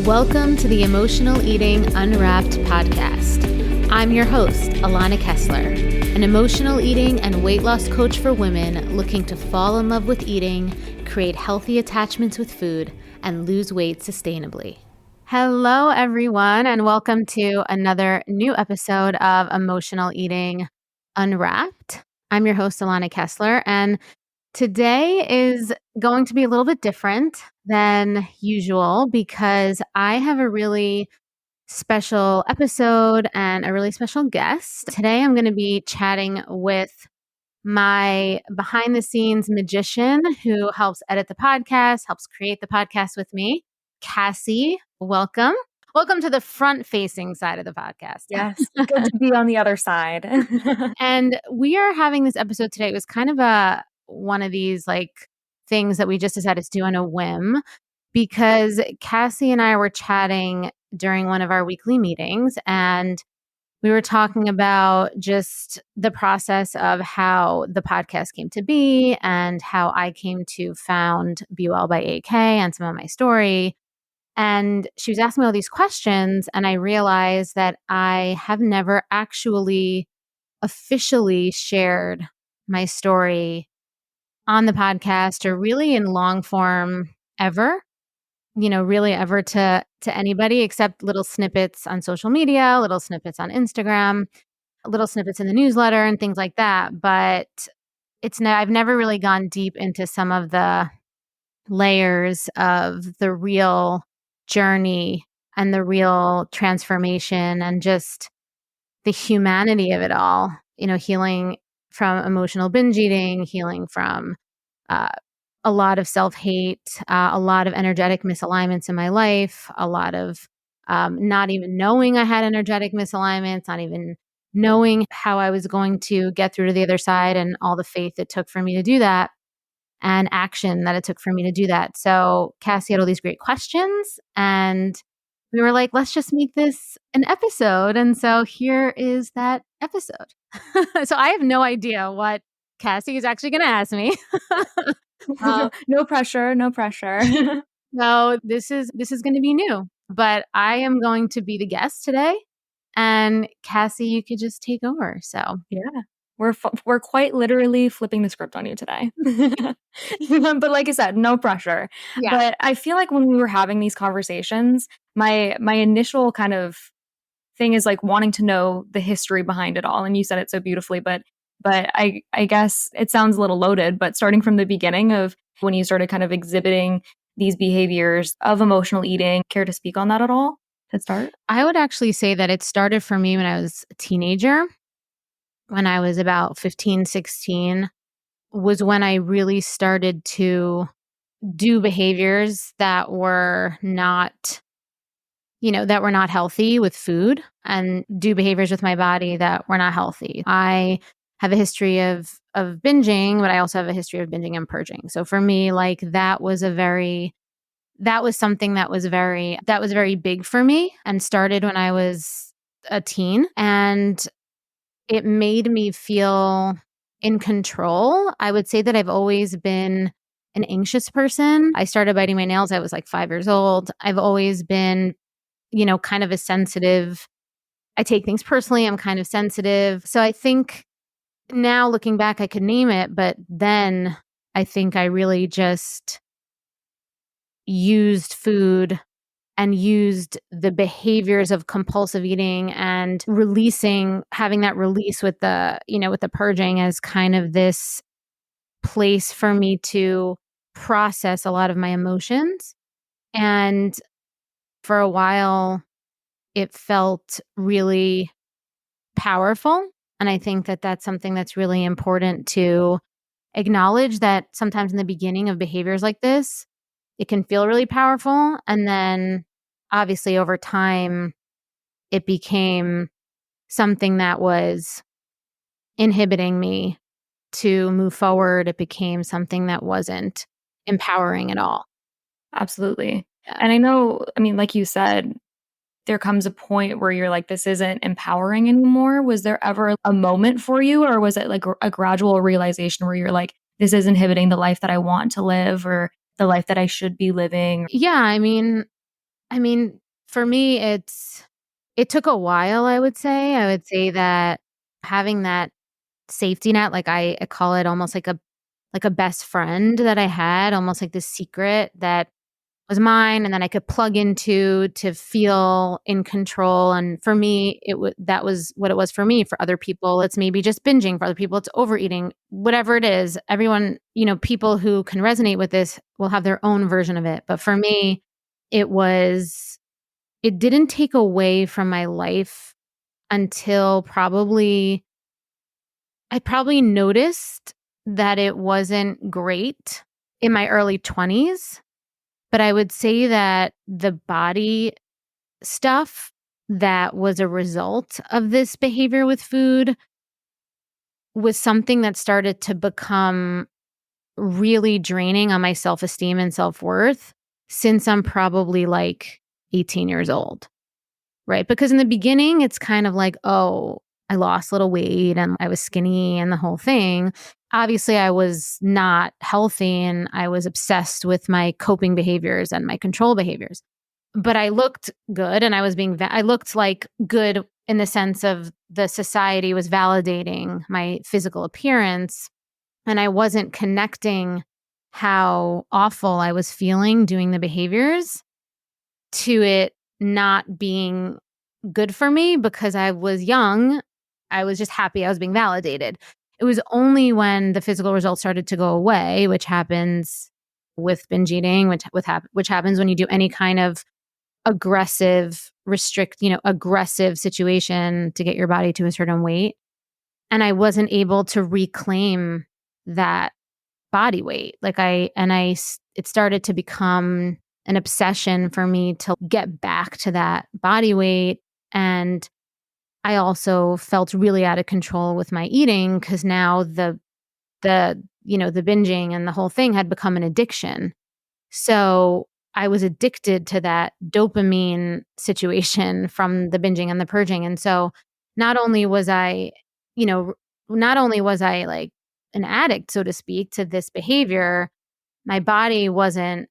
Welcome to the Emotional Eating Unwrapped podcast. I'm your host, Alana Kessler, an emotional eating and weight loss coach for women looking to fall in love with eating, create healthy attachments with food, and lose weight sustainably. Hello, everyone, and welcome to another new episode of Emotional Eating Unwrapped. I'm your host, Alana Kessler, and today is going to be a little bit different than usual because I have a really special episode and a really special guest. Today I'm going to be chatting with my behind the scenes magician who helps edit the podcast, helps create the podcast with me, Kassi. Welcome. Welcome to the front facing side of the podcast. Yes, good to be on the other side. And we are having this episode today. It was kind of one of these things that we just decided to do on a whim because Kassi and I were chatting during one of our weekly meetings, and we were talking about just the process of how the podcast came to be and how I came to found Be Well by AK and some of my story. And she was asking me all these questions, and I realized that I have never actually officially shared my story on the podcast or really in long form ever, really ever to anybody except little snippets on social media, little snippets on Instagram, little snippets in the newsletter and things like that. But I've never really gone deep into some of the layers of the real journey and the real transformation and just the humanity of it all, healing from emotional binge eating, healing from a lot of self-hate, a lot of energetic misalignments in my life, a lot of not even knowing I had energetic misalignments, not even knowing how I was going to get through to the other side, and all the faith it took for me to do that and action that it took for me to do that. So Kassi had all these great questions, and we were like, let's just make this an episode. And so here is that episode. So I have no idea what Kassi is actually going to ask me. No pressure, no pressure. No, this is going to be new, but I am going to be the guest today. And Kassi, you could just take over. So Yeah, we're quite literally flipping the script on you today. But like I said, no pressure. yeah. But I feel like when we were having these conversations, my initial kind of thing is like wanting to know the history behind it all. And you said it so beautifully, but I guess it sounds a little loaded, but starting from the beginning of when you started kind of exhibiting these behaviors of emotional eating, care to speak on that at all to start? I would actually say that it started for me when I was a teenager. When I was about 15, 16, was when I really started to do behaviors that were not, that were not healthy with food, and do behaviors with my body that were not healthy. I have a history of binging, but I also have a history of binging and purging. So for me, that was something that was very big for me, and started when I was a teen, and it made me feel in control. I would say that I've always been an anxious person. I started biting my nails. I was 5 years old. I've always been, kind of a sensitive. I take things personally. I'm kind of sensitive. So I think now looking back, I could name it, but then I think I really just used food and used the behaviors of compulsive eating and having that release with the purging as kind of this place for me to process a lot of my emotions. And for a while, it felt really powerful. And I think that that's something that's really important to acknowledge, that sometimes in the beginning of behaviors like this, it can feel really powerful. And then obviously over time, it became something that was inhibiting me to move forward. It became something that wasn't empowering at all. Absolutely. Yeah. And I know, like you said, there comes a point where you're like, this isn't empowering anymore. Was there ever a moment for you, or was it like a gradual realization where you're like, this is inhibiting the life that I want to live, or the life that I should be living? Yeah. I mean, for me, it took a while, I would say. I would say that having that safety net, like I call it almost like a best friend that I had, almost like this secret that was mine and then I could plug into to feel in control. And for me, that was what it was for me. For other people, it's maybe just binging. For other people, it's overeating. Whatever it is, everyone, people who can resonate with this will have their own version of it. But for me, it was it didn't take away from my life until I probably noticed that it wasn't great in my early 20s. But I would say that the body stuff that was a result of this behavior with food was something that started to become really draining on my self-esteem and self-worth since I'm probably like 18 years old, right? Because in the beginning, it's kind of like, oh, I lost a little weight and I was skinny and the whole thing. Obviously, I was not healthy and I was obsessed with my coping behaviors and my control behaviors. But I looked good and I looked like good in the sense of the society was validating my physical appearance. And I wasn't connecting how awful I was feeling doing the behaviors to it not being good for me because I was young. I was just happy I was being validated. It was only when the physical results started to go away, which happens with binge eating, which happens when you do any kind of aggressive situation to get your body to a certain weight. And I wasn't able to reclaim that body weight. It started to become an obsession for me to get back to that body weight. And I also felt really out of control with my eating because now the binging and the whole thing had become an addiction. So I was addicted to that dopamine situation from the binging and the purging. And so not only was I, you know, not only was I like an addict, so to speak, to this behavior, my body wasn't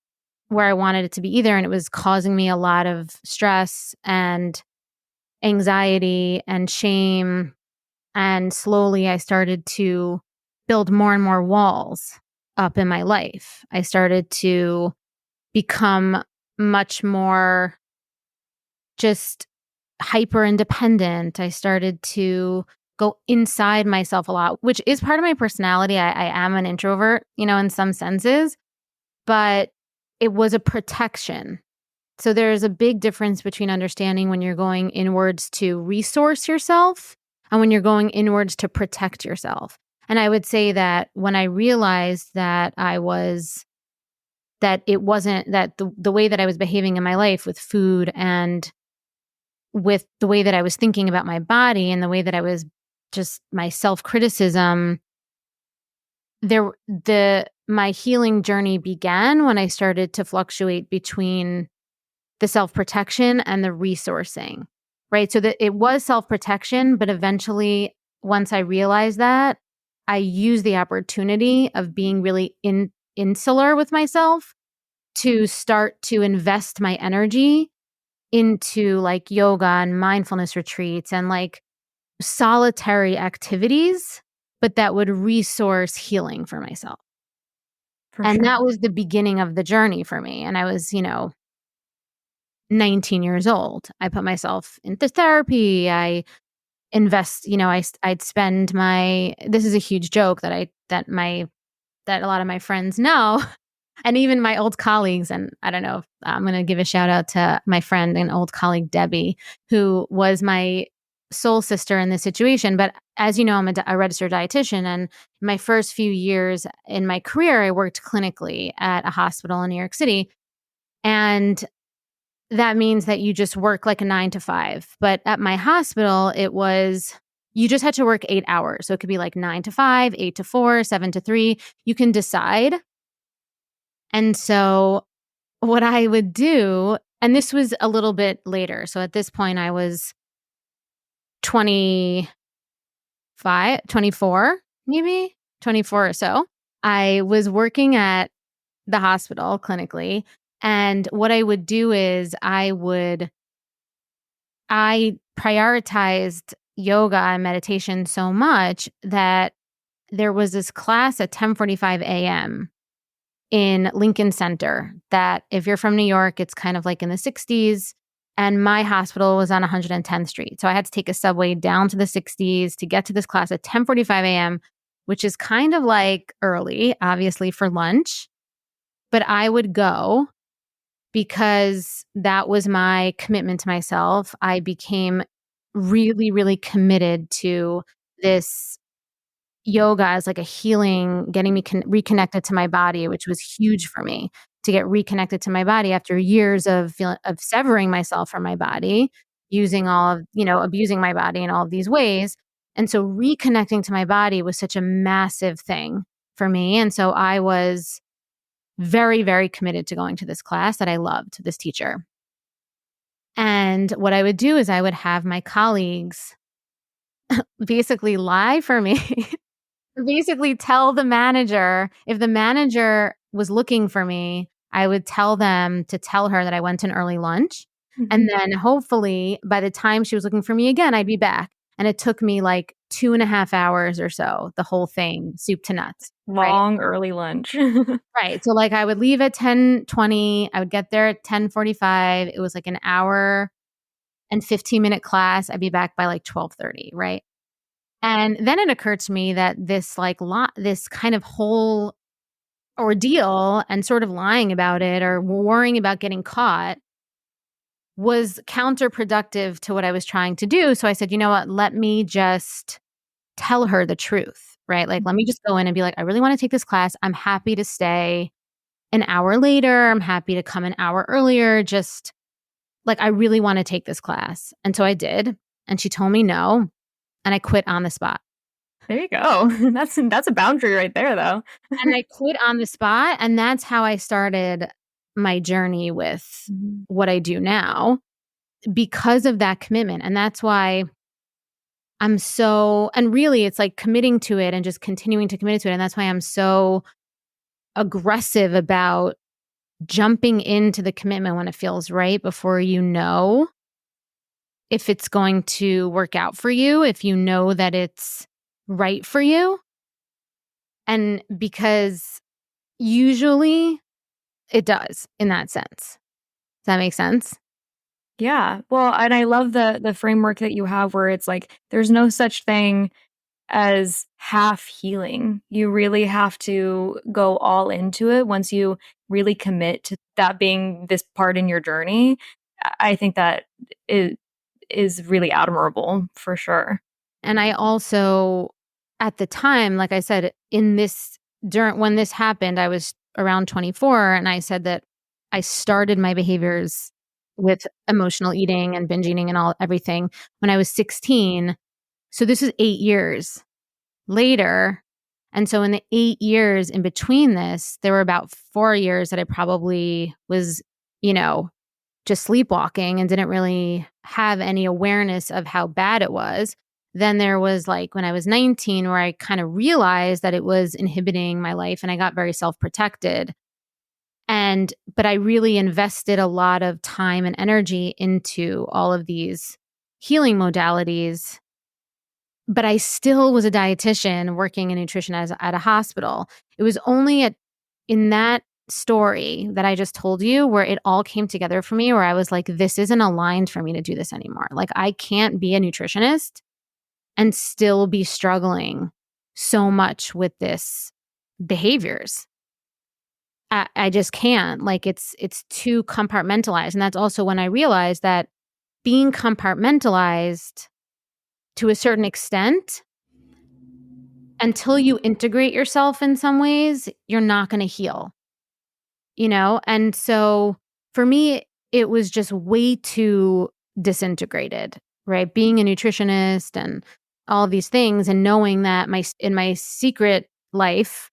where I wanted it to be either. And it was causing me a lot of stress and anxiety and shame. And slowly I started to build more and more walls up in my life. I started to become much more just hyper independent. I started to go inside myself a lot, which is part of my personality. I am an introvert, in some senses, but it was a protection. So there's a big difference between understanding when you're going inwards to resource yourself and when you're going inwards to protect yourself. And I would say that when I realized that it wasn't that the way that I was behaving in my life with food and with the way that I was thinking about my body and the way that I was just my self-criticism, my healing journey began when I started to fluctuate between the self-protection and the resourcing, right? So that it was self-protection, but eventually once I realized that, I used the opportunity of being really insular with myself to start to invest my energy into like yoga and mindfulness retreats and like solitary activities, but that would resource healing for myself. For And sure. that was the beginning of the journey for me. And I was, 19 years old. I put myself into therapy. I invest, I'd spend this is a huge joke that a lot of my friends know and even my old colleagues. And I don't know if I'm going to give a shout out to my friend and old colleague, Debbie, who was my soul sister in this situation. But as you know, I'm a registered dietitian. And my first few years in my career, I worked clinically at a hospital in New York City. And that means that you just work like a 9 to 5. But at my hospital, you just had to work 8 hours. So it could be like 9 to 5, 8 to 4, 7 to 3. You can decide. And so what I would do, and this was a little bit later. So at this point, I was 25, 24, maybe 24 or so. I was working at the hospital clinically. And what I would do is I prioritized yoga and meditation so much that there was this class at 10:45 a.m. in Lincoln Center that if you're from New York, it's kind of like in the 60s. And my hospital was on 110th Street. So I had to take a subway down to the 60s to get to this class at 10:45 a.m., which is kind of like early, obviously, for lunch. But I would go because that was my commitment to myself. I became really, really committed to this yoga as like a healing, getting me reconnected to my body, which was huge for me to get reconnected to my body after years of severing myself from my body, using all of, abusing my body in all of these ways. And so reconnecting to my body was such a massive thing for me. And so I was very, very committed to going to this class that I loved, this teacher. And what I would do is I would have my colleagues basically lie for me. Basically tell the manager, if the manager was looking for me, I would tell them to tell her that I went to an early lunch. And then hopefully by the time she was looking for me again, I'd be back. And it took me like 2.5 hours or so, the whole thing, soup to nuts. Right. Long early lunch. Right. So like I would leave at 10:20. I would get there at 10:45. It was like an hour and 15-minute class. I'd be back by like 12:30. Right. And then it occurred to me that this this kind of whole ordeal and sort of lying about it or worrying about getting caught was counterproductive to what I was trying to do. So I said, you know what, let me just tell her the truth, right? Like, let me just go in and be like, I really want to take this class. I'm happy to stay an hour later. I'm happy to come an hour earlier. Just like, I really want to take this class. And so I did. And she told me no. And I quit on the spot. There you go. That's a boundary right there, though. And I quit on the spot. And that's how I started my journey with what I do now because of that commitment. And that's why and really it's like committing to it and just continuing to commit to it. And that's why I'm so aggressive about jumping into the commitment when it feels right before you know if it's going to work out for you, if you know that it's right for you. And because usually it does in that sense. Does that make sense? Yeah. Well, and I love the framework that you have where it's like there's no such thing as half healing. You really have to go all into it once you really commit to that being this part in your journey. I think that it is really admirable for sure. And I also, at the time, like I said, when this happened, I was around 24, and I said that I started my behaviors with emotional eating and binge eating and everything when I was 16. So this is 8 years later. And so in the 8 years in between this, there were about 4 years that I probably was, just sleepwalking and didn't really have any awareness of how bad it was. Then there was like when I was 19 where I kind of realized that it was inhibiting my life and I got very self-protected. But I really invested a lot of time and energy into all of these healing modalities. But I still was a dietitian working in nutrition at a hospital. It was only in that story that I just told you where it all came together for me, where I was like, this isn't aligned for me to do this anymore. Like, I can't be a nutritionist and still be struggling so much with this behaviors. I just can't. Like, it's too compartmentalized. And that's also when I realized that being compartmentalized to a certain extent, until you integrate yourself in some ways, you're not going to heal. And so for me, it was just way too disintegrated, right? Being a nutritionist and all of these things, and knowing that in my secret life,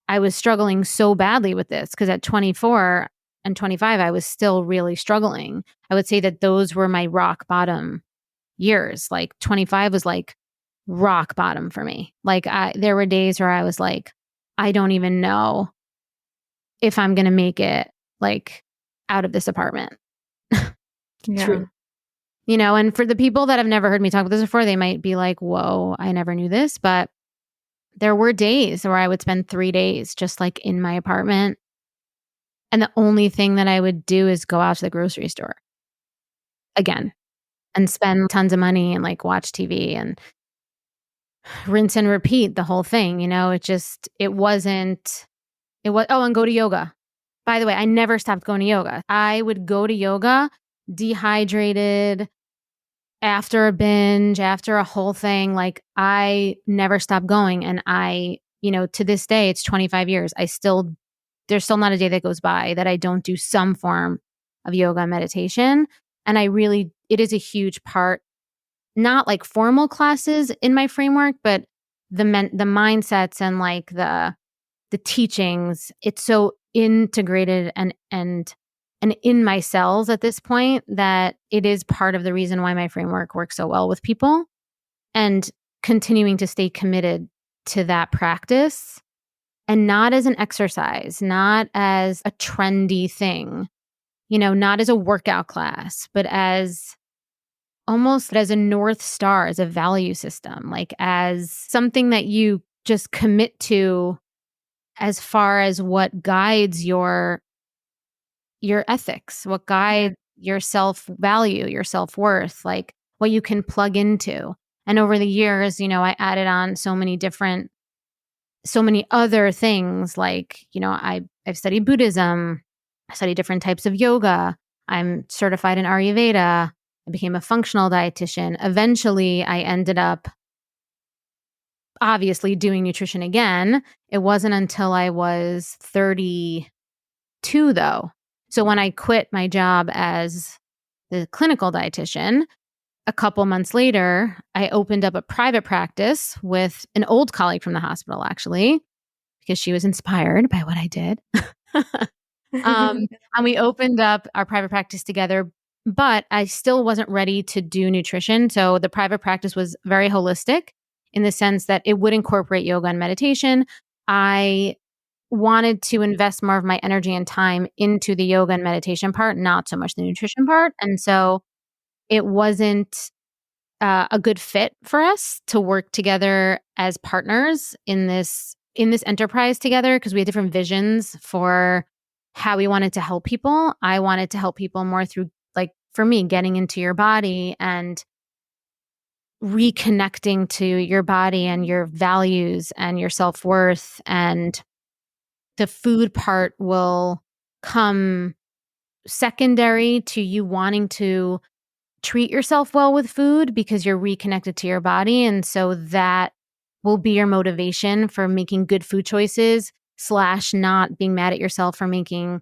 I was struggling so badly with this because at 24 and 25, I was still really struggling. I would say that those were my rock bottom years. Like 25 was like rock bottom for me. Like there were days where I was like, I don't even know if I'm going to make it like out of this apartment. Yeah. True. And for the people that have never heard me talk about this before, they might be like, whoa, I never knew this. But there were days where I would spend 3 days just like in my apartment. And the only thing that I would do is go out to the grocery store again and spend tons of money and like watch TV and rinse and repeat the whole thing. And go to yoga. By the way, I never stopped going to yoga. I would go to yoga dehydrated after a binge, after a whole thing. Like I never stopped going. And to this day, it's 25 years. There's still not a day that goes by that I don't do some form of yoga and meditation. And it is a huge part, not like formal classes in my framework, but the mindsets and like the teachings. It's so integrated and in my cells at this point that it is part of the reason why my framework works so well with people, and continuing to stay committed to that practice, and not as an exercise, not as a trendy thing, not as a workout class, but as almost as a North Star, as a value system, like as something that you just commit to as far as what guides your ethics, what guides your self-value, your self-worth, like what you can plug into. And over the years, I added on so many other things. Like, I've studied Buddhism, I studied different types of yoga. I'm certified in Ayurveda. I became a functional dietitian. Eventually, I ended up obviously doing nutrition again. It wasn't until I was 32, though. So when I quit my job as the clinical dietitian, a couple months later, I opened up a private practice with an old colleague from the hospital, actually, because she was inspired by what I did. And we opened up our private practice together, but I still wasn't ready to do nutrition. So the private practice was very holistic in the sense that it would incorporate yoga and meditation. I wanted to invest more of my energy and time into the yoga and meditation part, not so much the nutrition part. And so it wasn't a good fit for us to work together as partners in this enterprise together, because we had different visions for how we wanted to help people. I wanted to help people more through, like, for me, getting into your body and reconnecting to your body and your values and your self-worth, and the food part will come secondary to you wanting to treat yourself well with food because you're reconnected to your body. And so that will be your motivation for making good food choices / not being mad at yourself for making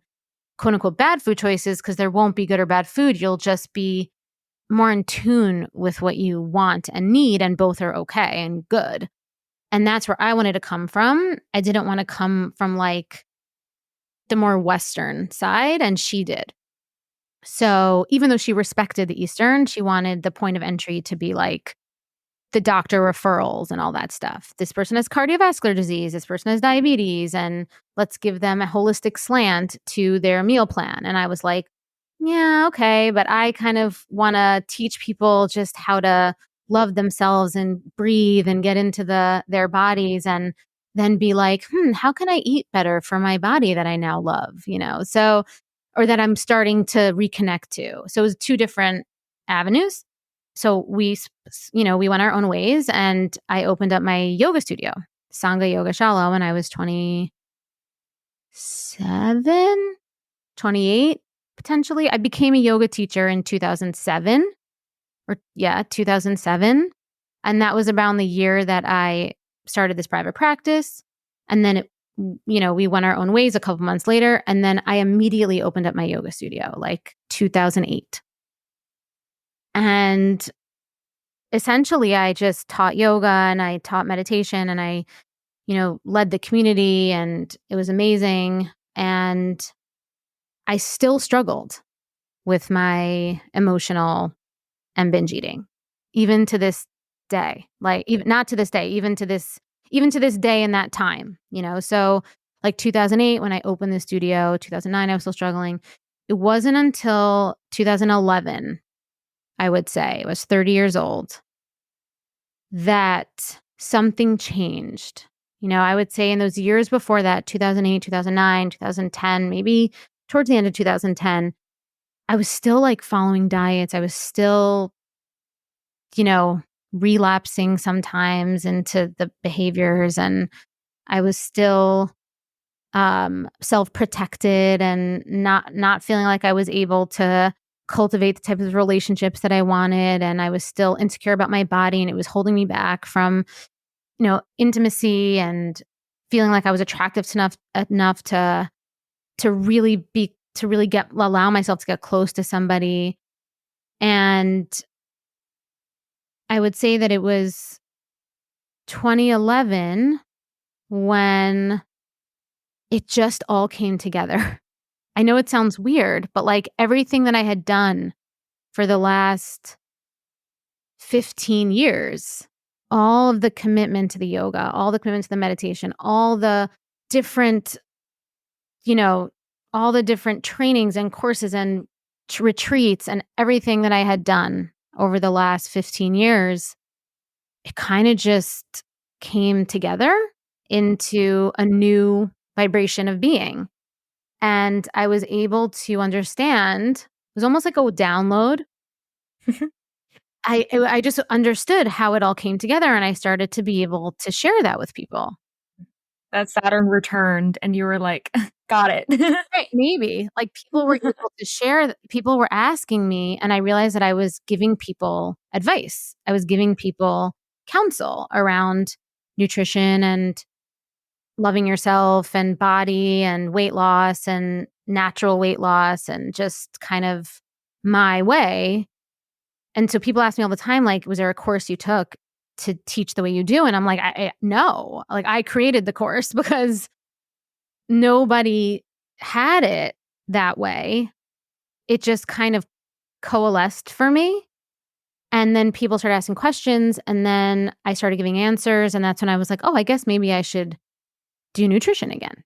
quote unquote bad food choices, because there won't be good or bad food. You'll just be more in tune with what you want and need, and both are okay and good. And that's where I wanted to come from. I didn't want to come from like the more Western side, and she did. So even though she respected the Eastern, she wanted the point of entry to be like the doctor referrals and all that stuff. This person has cardiovascular disease, this person has diabetes, and let's give them a holistic slant to their meal plan. And I was like, yeah, okay, but I kind of want to teach people just how to love themselves and breathe and get into their bodies, and then be like, how can I eat better for my body that I now love, So, or that I'm starting to reconnect to. So it was two different avenues. So we went our own ways, and I opened up my yoga studio, Sangha Yoga Shala, when I was 27, 28, potentially. I became a yoga teacher in 2007. And that was around the year that I started this private practice. And then we went our own ways a couple months later. And then I immediately opened up my yoga studio, like 2008. And essentially I just taught yoga and I taught meditation, and I, led the community, and it was amazing. And I still struggled with my emotional and binge eating, even to this day. Like, even not to this day, even to this day in that time, So like 2008, when I opened the studio, 2009, I was still struggling. it wasn't until 2011, I would say, I was 30 years old, that something changed. I would say in those years before that, 2008, 2009, 2010, maybe towards the end of 2010, I was still like following diets. I was still, you know, relapsing sometimes into the behaviors, and I was still self-protected and not feeling like I was able to cultivate the type of relationships that I wanted, and I was still insecure about my body, and it was holding me back from intimacy and feeling like I was attractive enough to really allow myself to get close to somebody. And I would say that it was 2011 when it just all came together. I know it sounds weird, but like everything that I had done for the last 15 years, all of the commitment to the yoga, all the commitment to the meditation, different, all the different trainings and courses and retreats and everything that I had done over the last 15 years, it kind of just came together into a new vibration of being. And I was able to understand, it was almost like a download. I just understood how it all came together, and I started to be able to share that with people. That Saturn returned and you were like, got it. Right, maybe. Like, people were able to share, people were asking me, and I realized that I was giving people advice. I was giving people counsel around nutrition and loving yourself and body and weight loss and natural weight loss and just kind of my way. And so people ask me all the time, like, was there a course you took to teach the way you do? And I'm like, no, like, I created the course because nobody had it that way. It just kind of coalesced for me. And then people started asking questions, and then I started giving answers. And that's when I was like, oh, I guess maybe I should do nutrition again.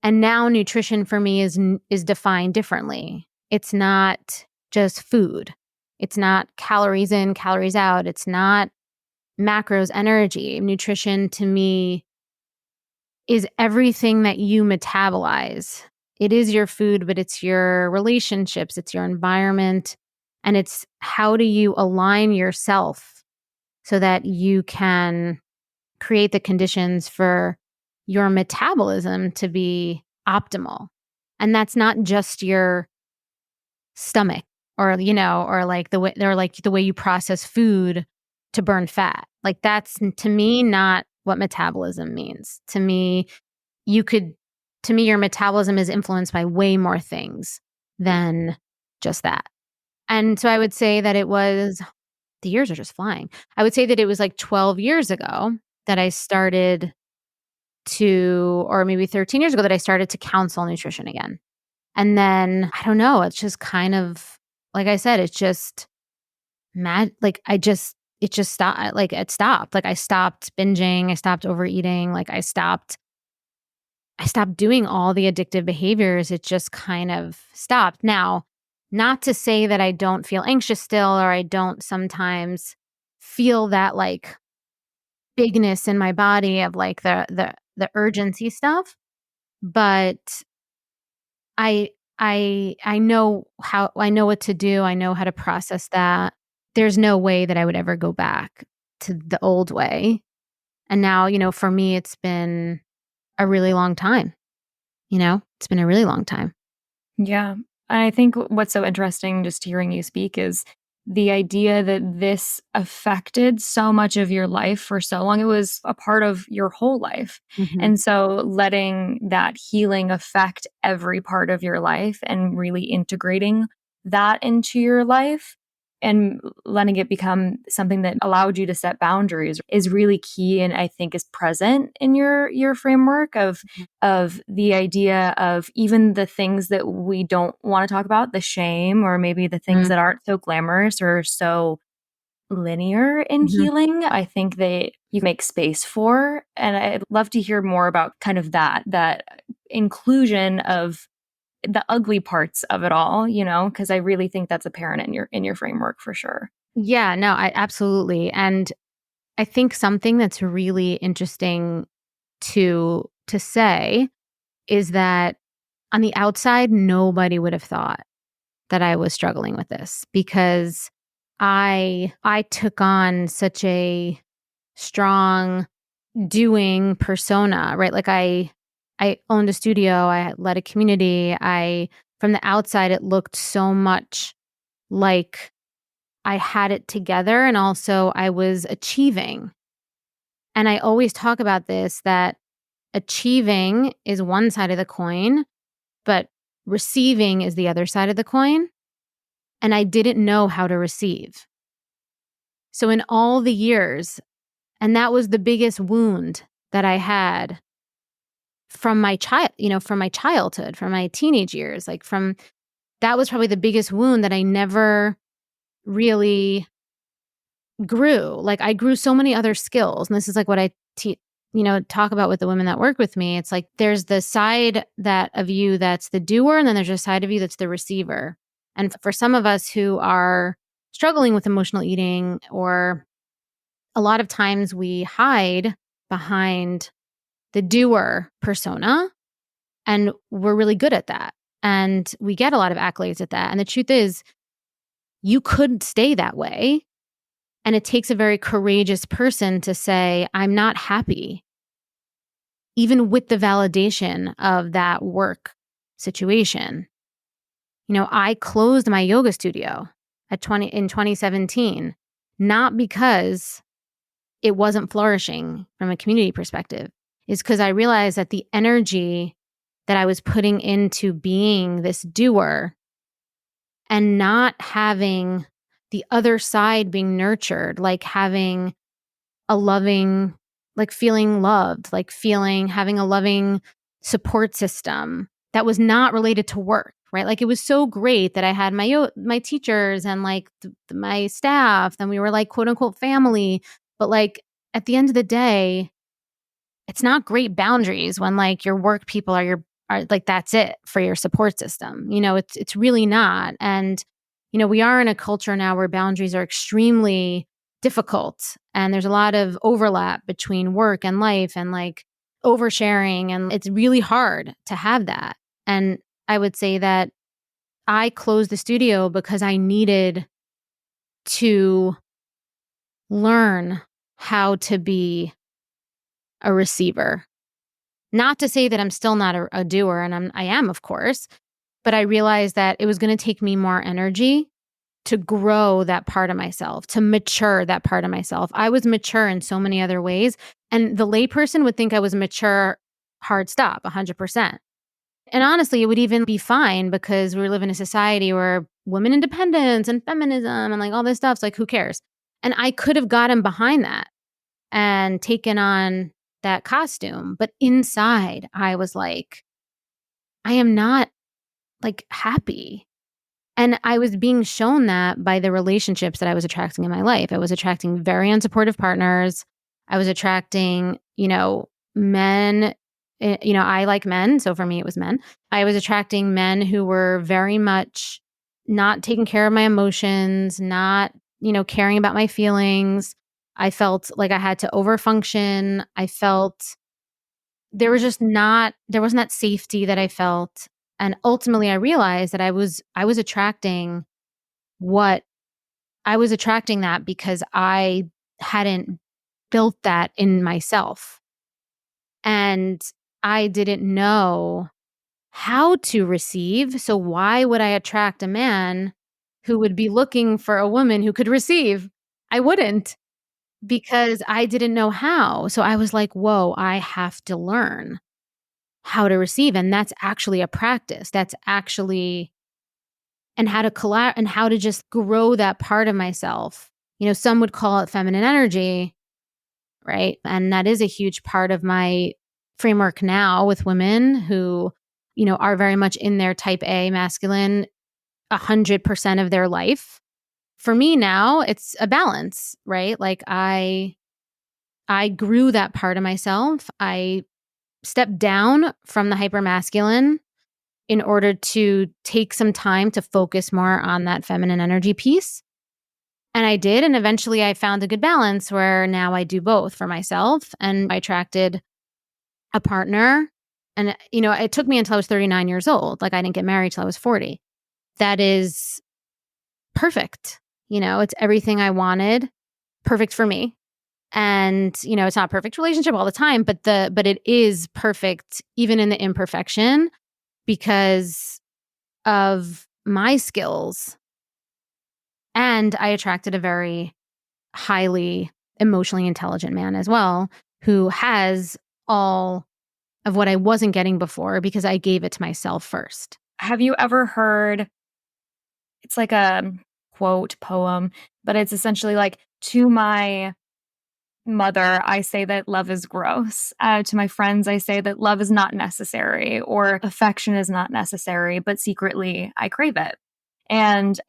And now nutrition for me is defined differently. It's not just food. It's not calories in, calories out. It's not macros, energy. Nutrition to me is everything that you metabolize. It is your food, but it's your relationships, it's your environment, and it's how do you align yourself so that you can create the conditions for your metabolism to be optimal. And that's not just your stomach or like the way you process food to burn fat. Like, that's to me not what metabolism means. You could to me your metabolism is influenced by way more things than just that. And so I would say that the years are just flying. I would say that it was like 12 years ago that I started or maybe 13 years ago that I started to counsel nutrition again. And then I don't know, it's just kind of, like I said, it's just mad. Like, it just stopped. Like, it stopped. Like, I stopped binging. I stopped overeating. Like, I stopped doing all the addictive behaviors. It just kind of stopped. Now, not to say that I don't feel anxious still, or I don't sometimes feel that like bigness in my body of like the urgency stuff, but I know what to do. I know how to process that. There's no way that I would ever go back to the old way. And now, for me, it's been a really long time. It's been a really long time. Yeah. I think what's so interesting just hearing you speak is the idea that this affected so much of your life for so long. It was a part of your whole life. Mm-hmm. And so letting that healing affect every part of your life and really integrating that into your life and letting it become something that allowed you to set boundaries is really key, and I think is present in your framework of the idea of even the things that we don't want to talk about, the shame, or maybe the things that aren't so glamorous or so linear in healing. I think that you make space for, and I'd love to hear more about kind of that inclusion of the ugly parts of it all, because I really think that's apparent in your framework for sure. Yeah, no, I absolutely. And I think something that's really interesting to say is that on the outside, nobody would have thought that I was struggling with this because I took on such a strong doing persona, right? Like I owned a studio, I led a community. I From the outside it looked so much like I had it together and also I was achieving. And I always talk about this that achieving is one side of the coin, but receiving is the other side of the coin. And I didn't know how to receive. So in all the years, and that was the biggest wound that I had from my from my childhood, from my teenage years, that was probably the biggest wound that I never really grew. Like I grew so many other skills. And this is like what I talk about with the women that work with me. It's like there's the side that of you that's the doer, and then there's a side of you that's the receiver. And for some of us who are struggling with emotional eating, or a lot of times we hide behind the doer persona, and we're really good at that. And we get a lot of accolades at that. And the truth is, you could stay that way. And it takes a very courageous person to say, I'm not happy, even with the validation of that work situation. I closed my yoga studio in 2017, not because it wasn't flourishing from a community perspective, is because I realized that the energy that I was putting into being this doer and not having the other side being nurtured, like having a loving, like feeling loved, like having a loving support system that was not related to work, right? Like it was so great that I had my teachers and like my staff, and we were like quote unquote family. But like at the end of the day, it's not great boundaries when like your work people are like that's it for your support system. It's really not. And we are in a culture now where boundaries are extremely difficult, and there's a lot of overlap between work and life, and like oversharing, and it's really hard to have that. And I would say that I closed the studio because I needed to learn how to be a receiver. Not to say that I'm still not a doer, and I am, of course, but I realized that it was going to take me more energy to grow that part of myself, to mature that part of myself. I was mature in so many other ways, and the layperson would think I was mature, hard stop, 100%. And honestly, it would even be fine because we live in a society where women independence and feminism and like all this stuff's like, who cares? And I could have gotten behind that and taken on that costume. But inside, I was like, I am not like happy. And I was being shown that by the relationships that I was attracting in my life. I was attracting very unsupportive partners. I was attracting, men. I like men. So for me, it was men. I was attracting men who were very much not taking care of my emotions, not, caring about my feelings. I felt like I had to overfunction. I felt there wasn't that safety that I felt. And ultimately I realized that I was attracting what I was attracting that because I hadn't built that in myself. And I didn't know how to receive. So why would I attract a man who would be looking for a woman who could receive? I wouldn't, because I didn't know how. So I was like, whoa, I have to learn how to receive. And that's actually a practice. That's actually, and how to and how to just grow that part of myself. Some would call it feminine energy, right? And that is a huge part of my framework now with women who, are very much in their type A masculine 100% of their life. For me now, it's a balance, right? Like I grew that part of myself. I stepped down from the hyper masculine in order to take some time to focus more on that feminine energy piece. And I did. And eventually I found a good balance where now I do both for myself. And I attracted a partner. And, it took me until I was 39 years old. Like I didn't get married till I was 40. That is perfect. It's everything I wanted, perfect for me. And, it's not a perfect relationship all the time, but it is perfect even in the imperfection because of my skills. And I attracted a very highly emotionally intelligent man as well, who has all of what I wasn't getting before because I gave it to myself first. Have you ever heard, it's like a quote poem, but it's essentially like, to my mother, I say that love is gross. To my friends, I say that love is not necessary or affection is not necessary, but secretly I crave it. And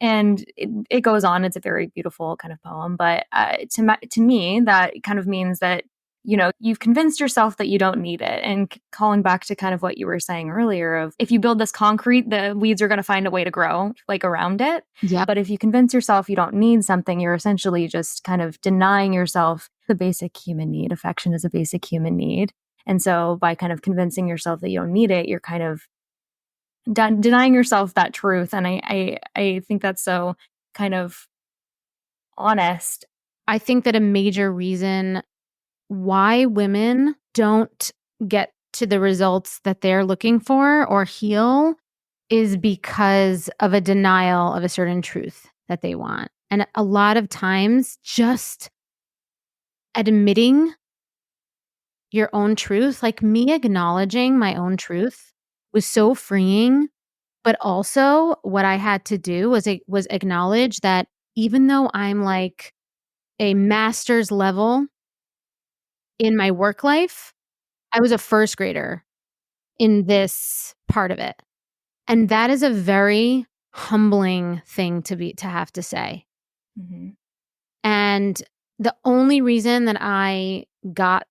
it goes on. It's a very beautiful kind of poem, but to me, that kind of means that you've convinced yourself that you don't need it. And calling back to kind of what you were saying earlier, of if you build this concrete, the weeds are going to find a way to grow like around it. Yeah. But if you convince yourself you don't need something, you're essentially just kind of denying yourself the basic human need. Affection is a basic human need. And so by kind of convincing yourself that you don't need it, you're kind of denying yourself that truth. And I think that's so kind of honest. I think that a major reason why women don't get to the results that they're looking for or heal is because of a denial of a certain truth that they want. And a lot of times just admitting your own truth, like me acknowledging my own truth was so freeing. But also what I had to do was acknowledge that even though I'm like a master's level in my work life, I was a first grader in this part of it. And that is a very humbling thing to have to say. Mm-hmm. And the only reason that I got,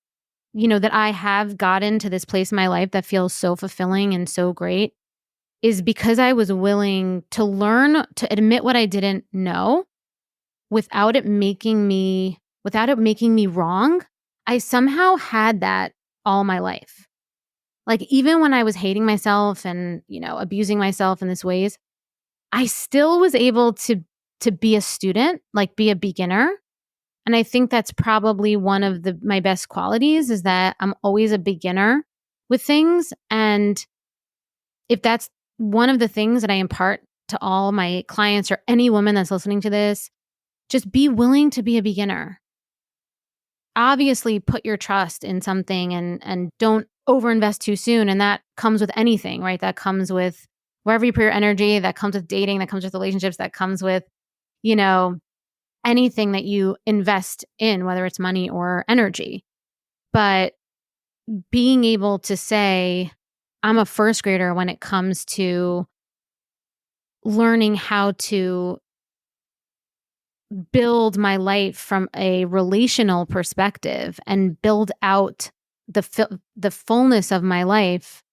that I have gotten to this place in my life that feels so fulfilling and so great is because I was willing to learn to admit what I didn't know without it making me wrong. I somehow had that all my life. Like even when I was hating myself and, abusing myself in these ways, I still was able to be a student, like be a beginner. And I think that's probably one of my best qualities is that I'm always a beginner with things. And if that's one of the things that I impart to all my clients or any woman that's listening to this, just be willing to be a beginner. Obviously, put your trust in something and don't overinvest too soon. And that comes with anything, right? That comes with wherever you put your energy, that comes with dating, that comes with relationships, that comes with, anything that you invest in, whether it's money or energy. But being able to say, I'm a first grader when it comes to learning how to build my life from a relational perspective and build out the fullness of my life,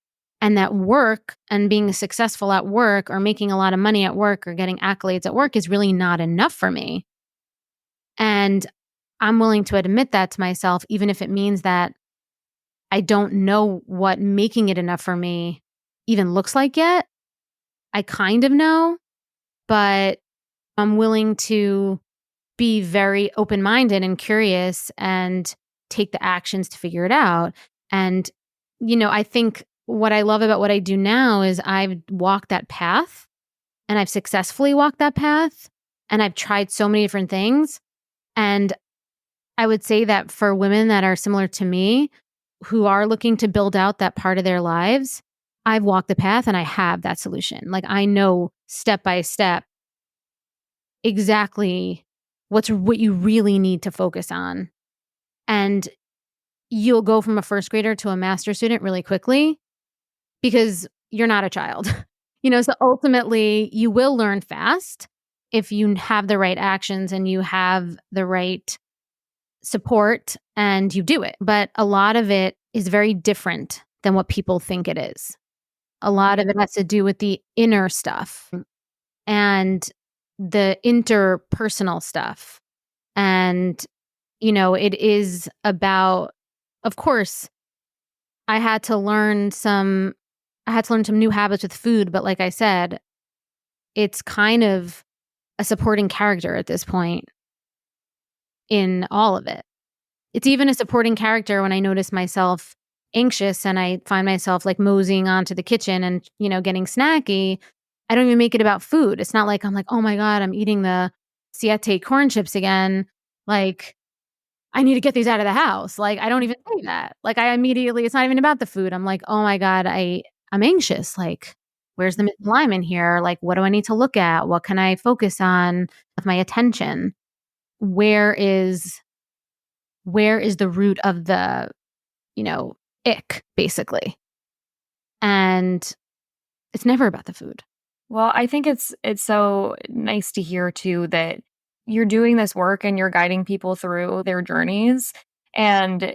and that work and being successful at work or making a lot of money at work or getting accolades at work is really not enough for me. And I'm willing to admit that to myself, even if it means that I don't know what making it enough for me even looks like yet. I kind of know, but I'm willing to be very open-minded and curious and take the actions to figure it out. And, I think what I love about what I do now is I've walked that path and I've successfully walked that path and I've tried so many different things. And I would say that for women that are similar to me, who are looking to build out that part of their lives, I've walked the path and I have that solution. Like I know step by step exactly what you really need to focus on. And you'll go from a first grader to a master student really quickly because you're not a child. So ultimately you will learn fast if you have the right actions and you have the right support and you do it. But a lot of it is very different than what people think it is. A lot of it has to do with the inner stuff and the interpersonal stuff. And, it is about, of course, I had to learn some new habits with food, but like I said, it's kind of a supporting character at this point in all of it. It's even a supporting character when I notice myself anxious and I find myself like moseying onto the kitchen and, getting snacky. I don't even make it about food. It's not like I'm like, oh my God, I'm eating the Siete corn chips again. Like, I need to get these out of the house. Like, I don't even say that. Like, it's not even about the food. I'm like, oh my God, I'm anxious. Like, where's the misalignment here? Like, what do I need to look at? What can I focus on with my attention? Where is the root of the, ick, basically? And it's never about the food. Well, I think it's so nice to hear too that you're doing this work and you're guiding people through their journeys. And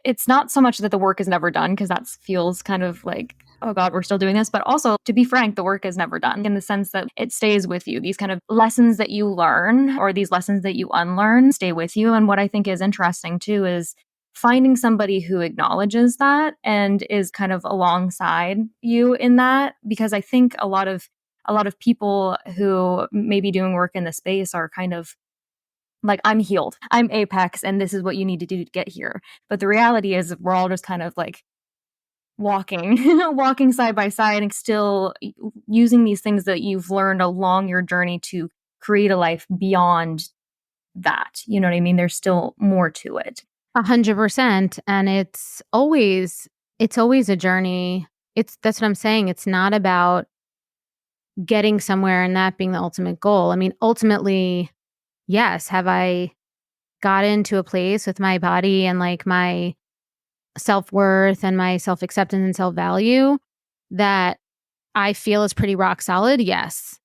it's not so much that the work is never done, because that feels kind of like, oh God, we're still doing this. But also, to be frank, the work is never done, in the sense that it stays with you. These kind of lessons that you learn, or these lessons that you unlearn, stay with you. And what I think is interesting too is finding somebody who acknowledges that and is kind of alongside you in that. Because I think a lot of people who may be doing work in the space are kind of like, I'm healed, I'm apex, and this is what you need to do to get here. But the reality is we're all just kind of like walking walking side by side, and still using these things that you've learned along your journey to create a life beyond that. You know what I mean? There's still more to it. 100%. And it's always a journey. That's what I'm saying. It's not about getting somewhere and that being the ultimate goal. I mean, ultimately, yes, have I gotten to a place with my body and like my self-worth and my self-acceptance and self-value that I feel is pretty rock solid? Yes.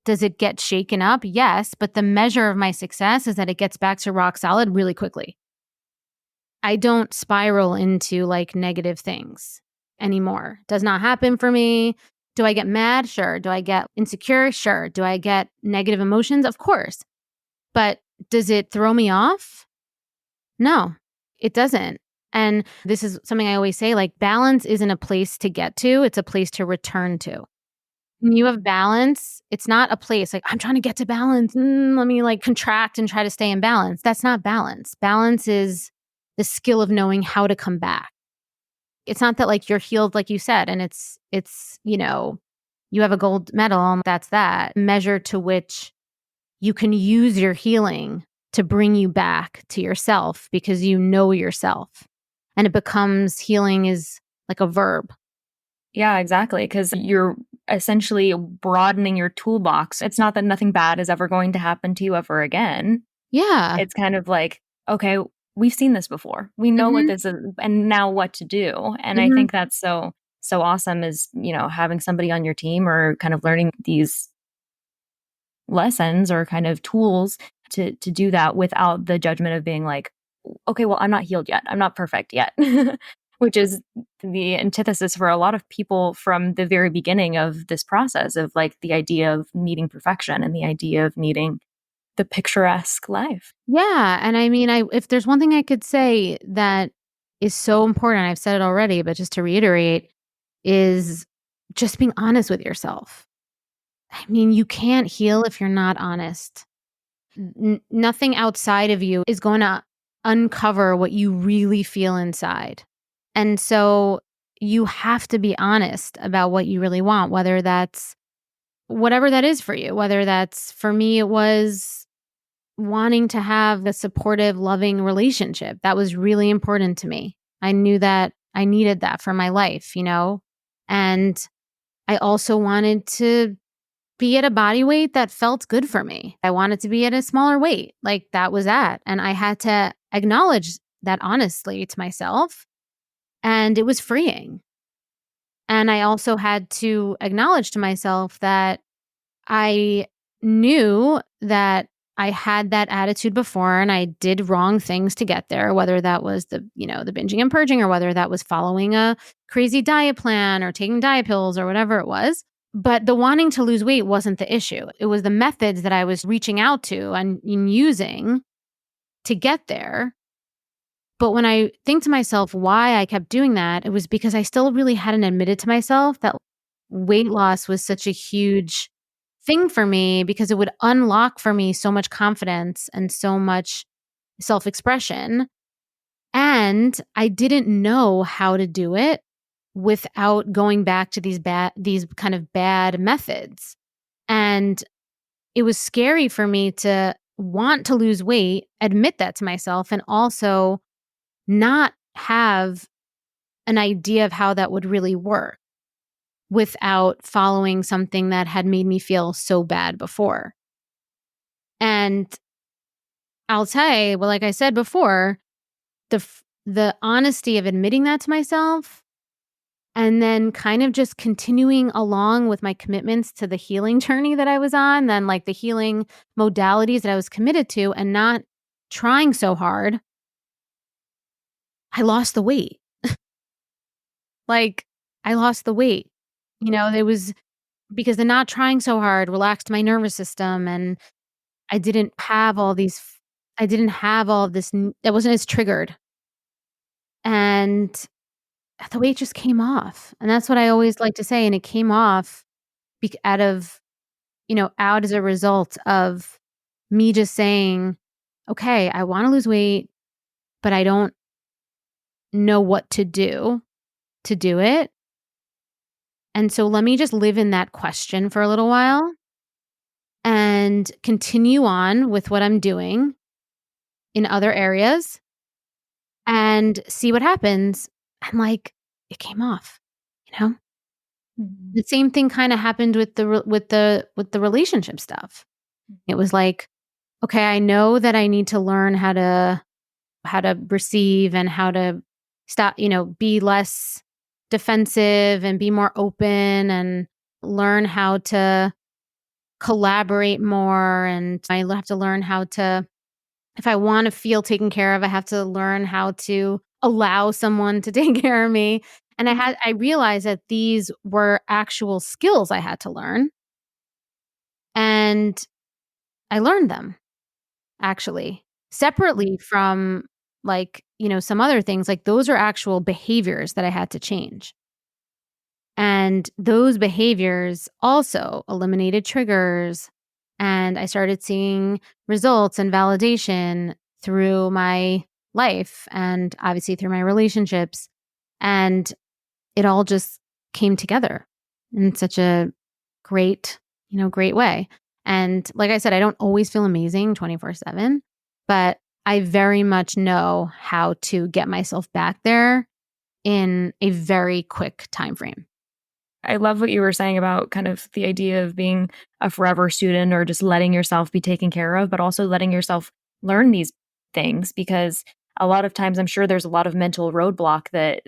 Does it get shaken up? Yes. But the measure of my success is that it gets back to rock solid really quickly. I don't spiral into like negative things anymore. Does not happen for me. Do I get mad? Sure. Do I get insecure? Sure. Do I get negative emotions? Of course. But does it throw me off? No, it doesn't. And this is something I always say, like, balance isn't a place to get to, it's a place to return to. When you have balance, it's not a place like, I'm trying to get to balance. Let me like contract and try to stay in balance. That's not balance. Balance is the skill of knowing how to come back. It's not that like you're healed, like you said, and you have a gold medal and that's that measure to which you can use your healing to bring you back to yourself because you know yourself. And it becomes, healing is like a verb. Yeah, exactly. Because you're essentially broadening your toolbox. It's not that nothing bad is ever going to happen to you ever again. Yeah. It's kind of like, okay, we've seen this before. We know what this is, and now what to do. And I think that's so awesome, is, having somebody on your team or kind of learning these lessons or kind of tools to do that without the judgment of being like, okay, well, I'm not healed yet. I'm not perfect yet. Which is the antithesis for a lot of people from the very beginning of this process, of like the idea of needing perfection and the idea of needing the picturesque life. Yeah. And I mean, if there's one thing I could say that is so important, I've said it already, but just to reiterate, is just being honest with yourself. I mean, you can't heal if you're not honest. Nothing outside of you is going to uncover what you really feel inside. And so you have to be honest about what you really want, whether that's whatever that is for you, whether that's, for me, it was wanting to have a supportive, loving relationship. That was really important to me. I knew that I needed that for my life, and I also wanted to be at a body weight that felt good for me. I wanted to be at a smaller weight. Like, that was that. And I had to acknowledge that honestly to myself. And it was freeing. And I also had to acknowledge to myself that I knew that I had that attitude before and I did wrong things to get there, whether that was the binging and purging or whether that was following a crazy diet plan or taking diet pills or whatever it was. But the wanting to lose weight wasn't the issue. It was the methods that I was reaching out to and using to get there. But when I think to myself why I kept doing that, it was because I still really hadn't admitted to myself that weight loss was such a huge thing for me because it would unlock for me so much confidence and so much self-expression. And I didn't know how to do it without going back to these kind of bad methods. And it was scary for me to want to lose weight, admit that to myself, and also not have an idea of how that would really work without following something that had made me feel so bad before. And I'll say, well, like I said before, the honesty of admitting that to myself and then kind of just continuing along with my commitments to the healing journey that I was on, then like the healing modalities that I was committed to and not trying so hard, I lost the weight. Like I lost the weight. It was because the not trying so hard relaxed my nervous system and I didn't have all these I didn't have all of this I wasn't as triggered. And the weight just came off. And that's what I always like to say, and it came off out of out as a result of me just saying, "Okay, I wanna lose weight, but I don't know what to do it. And so let me just live in that question for a little while and continue on with what I'm doing in other areas and see what happens." And like, it came off, you know? Mhm. The same thing kind of happened with the relationship stuff. It was like, okay, I know that I need to learn how to receive and how to stop, be less defensive and be more open and learn how to collaborate more. And I have to learn how to, if I want to feel taken care of, I have to learn how to allow someone to take care of me. And I realized that these were actual skills I had to learn. And I learned them actually separately from like, some other things. Like those are actual behaviors that I had to change. And those behaviors also eliminated triggers. And I started seeing results and validation through my life and obviously through my relationships. And it all just came together in such a great, great way. And like I said, I don't always feel amazing 24/7, but I very much know how to get myself back there in a very quick time frame. I love what you were saying about kind of the idea of being a forever student or just letting yourself be taken care of, but also letting yourself learn these things because a lot of times I'm sure there's a lot of mental roadblock that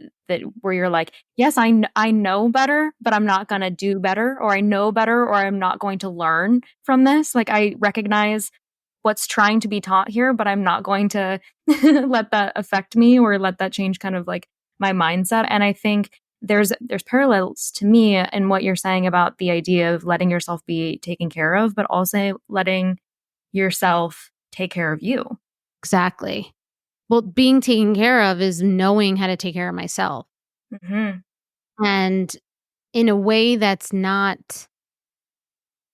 where you're like, yes, I know better, but I'm not going to do better, or I know better, or I'm not going to learn from this. Like I recognize what's trying to be taught here, but I'm not going to let that affect me or let that change kind of like my mindset. And I think there's parallels to me in what you're saying about the idea of letting yourself be taken care of, but also letting yourself take care of you. Exactly. Well, being taken care of is knowing how to take care of myself Mm-hmm. and in a way that's not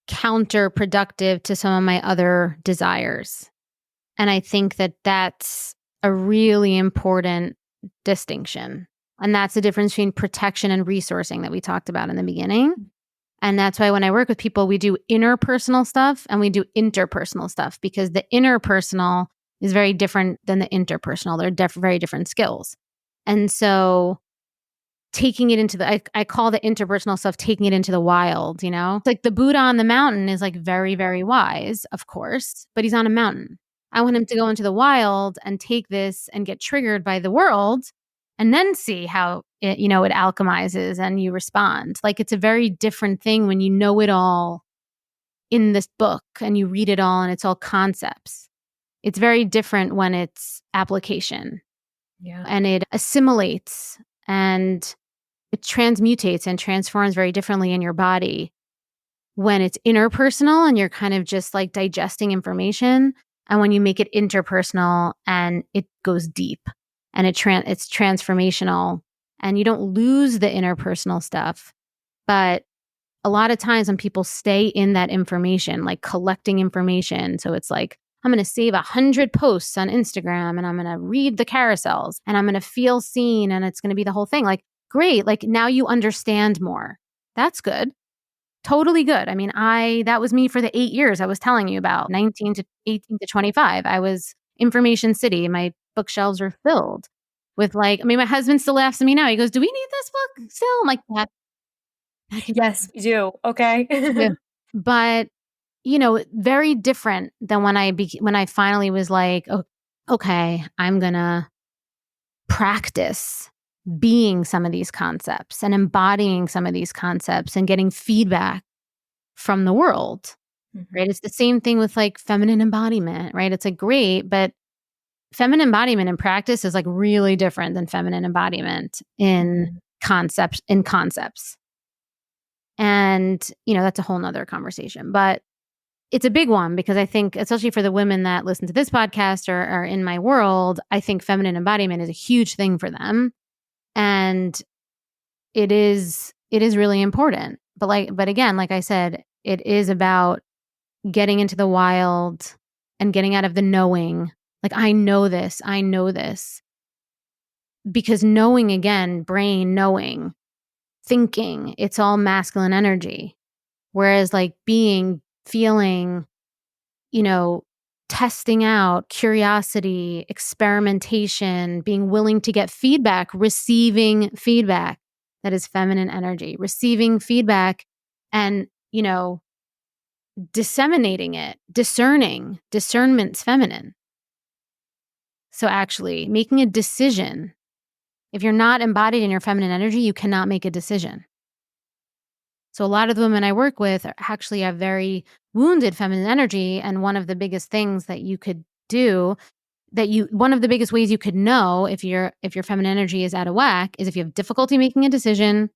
counterproductive to some of my other desires. And I think that that's a really important distinction. And that's the difference between protection and resourcing that we talked about in the beginning. And that's why when I work with people, we do interpersonal stuff and we do interpersonal stuff because the interpersonal is very different than the interpersonal. They're very different skills. And so taking it into I call the interpersonal stuff taking it into the wild, It's like the Buddha on the mountain is like very, very wise, of course, but he's on a mountain. I want him to go into the wild and take this and get triggered by the world and then see how it alchemizes and you respond. Like it's a very different thing when you know it all in this book and you read it all and it's all concepts. It's very different when it's application. Yeah. And it assimilates and it transmutates and transforms very differently in your body when it's interpersonal and you're kind of just like digesting information, and when you make it interpersonal and it goes deep and it's transformational and you don't lose the interpersonal stuff. But a lot of times when people stay in that information, like collecting information, so it's like, I'm going to save 100 posts on Instagram and I'm going to read the carousels and I'm going to feel seen and it's going to be the whole thing. Like, great. Like now you understand more. That's good. Totally good. I mean, that was me for the 8 years I was telling you about, 19 to 18 to 25. I was information city. My bookshelves were filled with like, I mean, my husband still laughs at me now. He goes, do we need this book still? I'm like, that could Yes, we do. Okay. yeah. But very different than when I finally was like, oh, okay, I'm gonna practice being some of these concepts and embodying some of these concepts and getting feedback from the world. Right? It's the same thing with like feminine embodiment, right? It's like great, but feminine embodiment in practice is like really different than feminine embodiment in concepts. And, that's a whole nother conversation. But it's a big one because I think, especially for the women that listen to this podcast or are in my world, I think feminine embodiment is a huge thing for them. And it is really important. But again, like I said, it is about getting into the wild and getting out of the knowing. Like, I know this. Because knowing, again, brain, knowing, thinking, it's all masculine energy. Whereas like being, feeling, testing out, curiosity, experimentation, being willing to get feedback, receiving feedback, that is feminine energy, receiving feedback and, disseminating it, discernment's feminine. So actually making a decision, if you're not embodied in your feminine energy, you cannot make a decision. So a lot of the women I work with actually have very wounded feminine energy. And one of the biggest things that you could do, one of the biggest ways you could know if your feminine energy is out of whack is if you have difficulty making a decision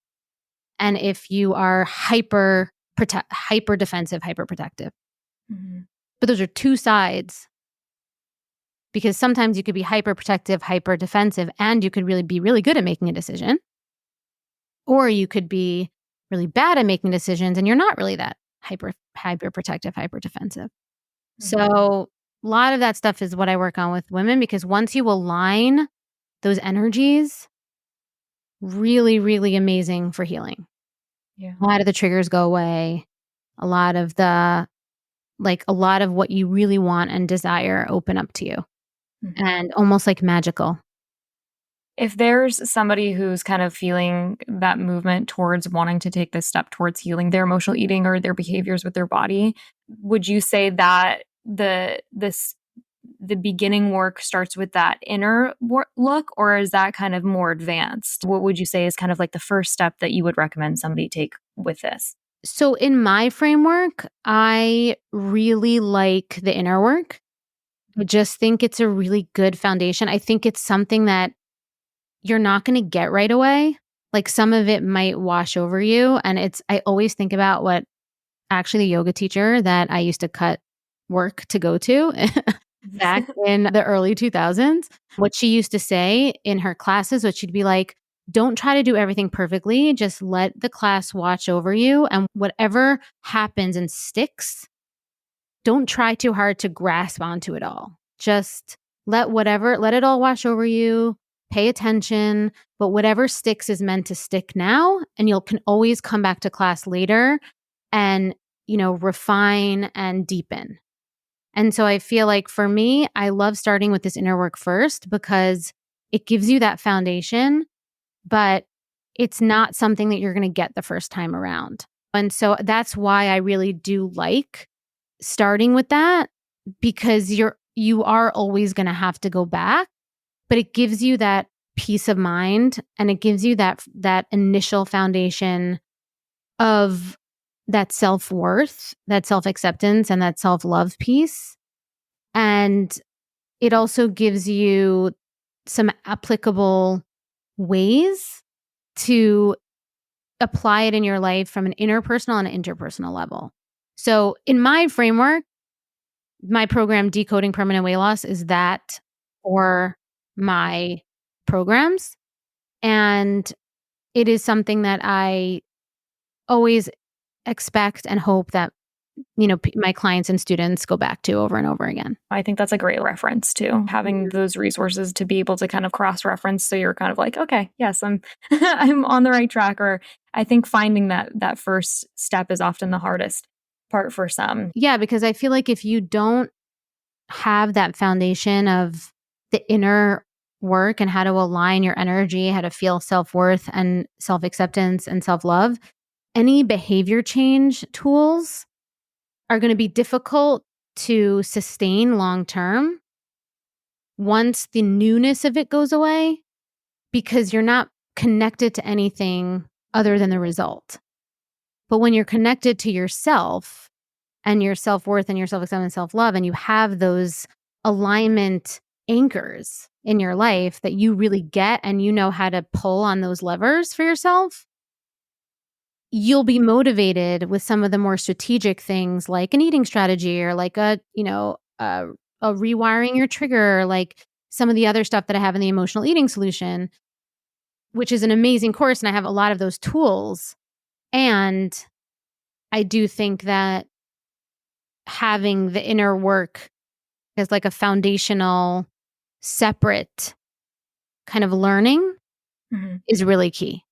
and if you are hyper defensive, hyper protective. Mm-hmm. But those are two sides, because sometimes you could be hyper protective, hyper defensive, and you could really be really good at making a decision. Or you could be really bad at making decisions and you're not really that hyper protective, hyper defensive. Mm-hmm. So a lot of that stuff is what I work on with women, because once you align those energies, really, really amazing for healing. Yeah. A lot of the triggers go away. A lot of what you really want and desire open up to you. Mm-hmm. And almost like magical. If there's somebody who's kind of feeling that movement towards wanting to take this step towards healing their emotional eating or their behaviors with their body, would you say that the beginning work starts with that inner look, or is that kind of more advanced? What would you say is kind of like the first step that you would recommend somebody take with this? So in my framework, I really like the inner work. I just think it's a really good foundation. I think it's something that you're not going to get right away. Like some of it might wash over you. And I always think about what actually the yoga teacher that I used to cut work to go to back in the early 2000s, what she used to say in her classes, what she'd be like, don't try to do everything perfectly. Just let the class watch over you. And whatever happens and sticks, don't try too hard to grasp onto it all. Just let it all wash over you. Pay attention, but whatever sticks is meant to stick now, and you can always come back to class later and, refine and deepen. And so I feel like for me, I love starting with this inner work first because it gives you that foundation, but it's not something that you're going to get the first time around. And so that's why I really do like starting with that, because you are always going to have to go back. But it gives you that peace of mind, and it gives you that initial foundation of that self-worth, that self-acceptance, and that self-love piece. And it also gives you some applicable ways to apply it in your life from an interpersonal and an interpersonal level. So in my framework, my program, Decoding Permanent Weight Loss, is that for my programs. And it is something that I always expect and hope that, my clients and students go back to over and over again. I think that's a great reference too, having those resources to be able to kind of cross-reference. So you're kind of like, okay, yes, I'm I'm on the right track. Or I think finding that first step is often the hardest part for some. Yeah, because I feel like if you don't have that foundation of the inner work and how to align your energy, how to feel self-worth and self-acceptance and self-love, any behavior change tools are going to be difficult to sustain long term once the newness of it goes away, because you're not connected to anything other than the result. But when you're connected to yourself and your self-worth and your self-acceptance, self-love, and you have those alignment anchors in your life that you really get and you know how to pull on those levers for yourself, you'll be motivated with some of the more strategic things like an eating strategy or like a rewiring your trigger, like some of the other stuff that I have in the emotional eating solution, which is an amazing course. And I have a lot of those tools. And I do think that having the inner work as like a foundational, separate kind of learning is really key.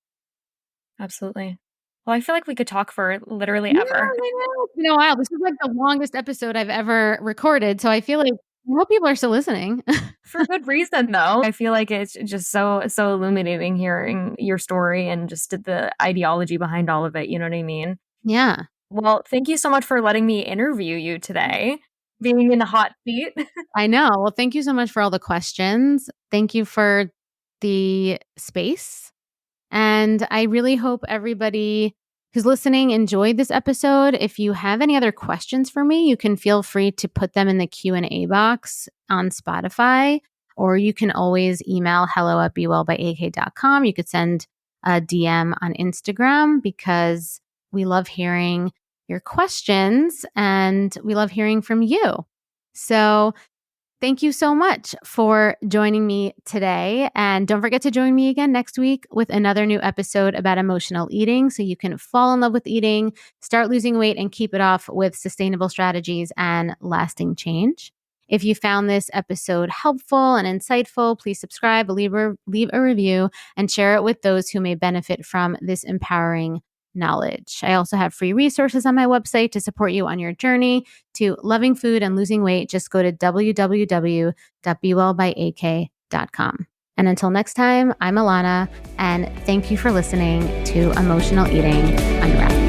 Absolutely. Well, I feel like we could talk for literally Yeah, ever. I know. It's been a while. This is like the longest episode I've ever recorded. So I feel like I hope people are still listening. For good reason, though. I feel like it's just so illuminating hearing your story and just the ideology behind all of it. You know what I mean? Yeah. Well, thank you so much for letting me interview you today, being in the hot seat. I know. Well, thank you so much for all the questions. Thank you for the space. And I really hope everybody who's listening enjoyed this episode. If you have any other questions for me, you can feel free to put them in the Q&A box on Spotify, or you can always email hello@bewellbyak.com. You could send a DM on Instagram, because we love hearing your questions and we love hearing from you. So thank you so much for joining me today. And don't forget to join me again next week with another new episode about emotional eating, so you can fall in love with eating, start losing weight, and keep it off with sustainable strategies and lasting change. If you found this episode helpful and insightful, please subscribe, leave a review, and share it with those who may benefit from this empowering knowledge. I also have free resources on my website to support you on your journey to loving food and losing weight. Just go to www.bewellbyak.com. And until next time, I'm Alana, and thank you for listening to Emotional Eating Unwrapped.